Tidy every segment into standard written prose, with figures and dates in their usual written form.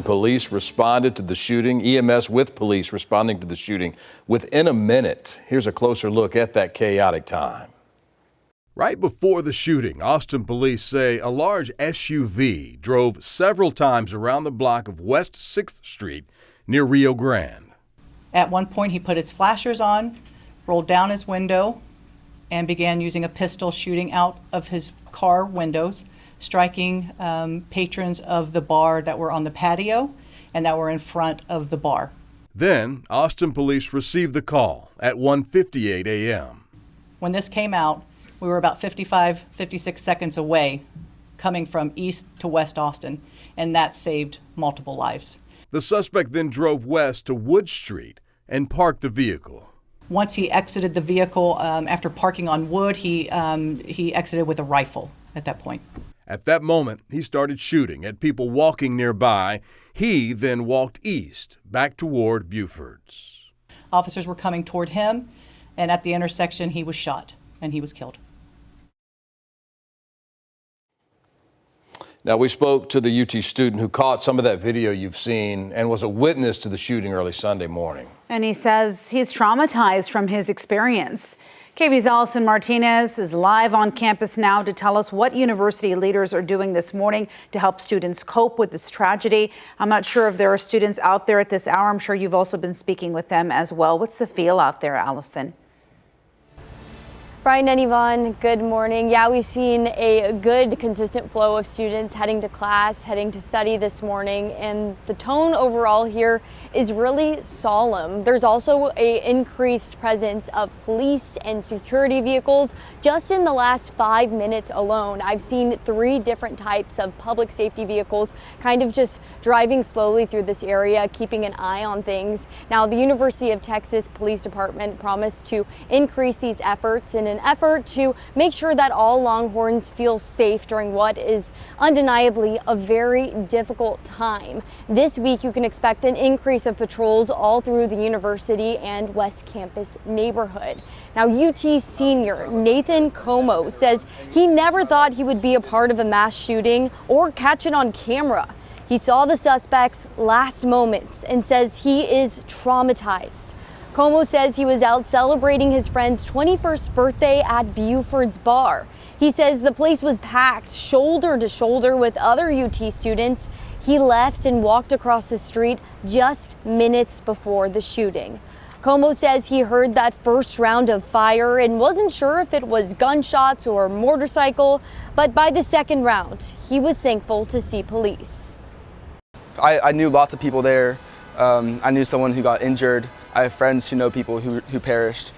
Police responded to the shooting, EMS with police responding to the shooting within a minute. Here's a closer look at that chaotic time. Right before the shooting, Austin police say a large SUV drove several times around the block of West 6th Street near Rio Grande. At one point, he put his flashers on, rolled down his window, and began using a pistol shooting out of his car windows, striking patrons of the bar that were on the patio and that were in front of the bar. Then, Austin police received the call at 1:58 a.m. When this came out, we were about 56 seconds away coming from east to West Austin, and that saved multiple lives. The suspect then drove west to Wood Street and parked the vehicle. Once he exited the vehicle, after parking on Wood, he exited with a rifle at that point. At that moment, he started shooting at people walking nearby. He then walked east, back toward Buford's. Officers were coming toward him, and at the intersection, he was shot, and he was killed. Now, we spoke to the UT student who caught some of that video you've seen and was a witness to the shooting early Sunday morning. And he says he's traumatized from his experience. KVUE's Allison Martinez is live on campus now to tell us what university leaders are doing this morning to help students cope with this tragedy. I'm not sure if there are students out there at this hour. I'm sure you've also been speaking with them as well. What's the feel out there, Allison? Brian and Yvonne, good morning. Yeah, we've seen a good, consistent flow of students heading to class, heading to study this morning, and the tone overall here is really solemn. There's also an increased presence of police and security vehicles. Just in the last 5 minutes alone, I've seen 3 different types of public safety vehicles kind of just driving slowly through this area, keeping an eye on things. Now, the University of Texas Police Department promised to increase these efforts in an effort to make sure that all Longhorns feel safe during what is undeniably a very difficult time. This week, you can expect an increase of patrols all through the university and West Campus neighborhood. Now, UT senior Nathan Como says he never thought he would be a part of a mass shooting or catch it on camera. He saw the suspects last moments and says he is traumatized. Como says he was out celebrating his friend's 21st birthday at Buford's bar. He says the place was packed shoulder to shoulder with other UT students. He left and walked across the street just minutes before the shooting. Como says he heard that first round of fire and wasn't sure if it was gunshots or motorcycle, but by the second round, he was thankful to see police. I knew lots of people there. I knew someone who got injured. I have friends who know people who perished.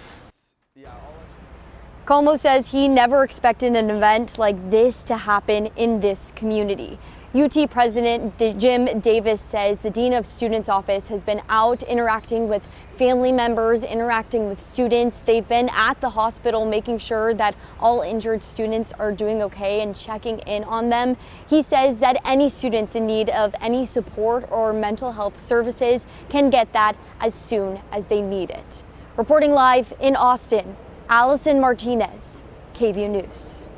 Como says he never expected an event like this to happen in this community. UT President Jim Davis says the Dean of Students Office has been out interacting with family members, interacting with students. They've been at the hospital making sure that all injured students are doing okay and checking in on them. He says that any students in need of any support or mental health services can get that as soon as they need it. Reporting live in Austin, Allison Martinez, KVUE News.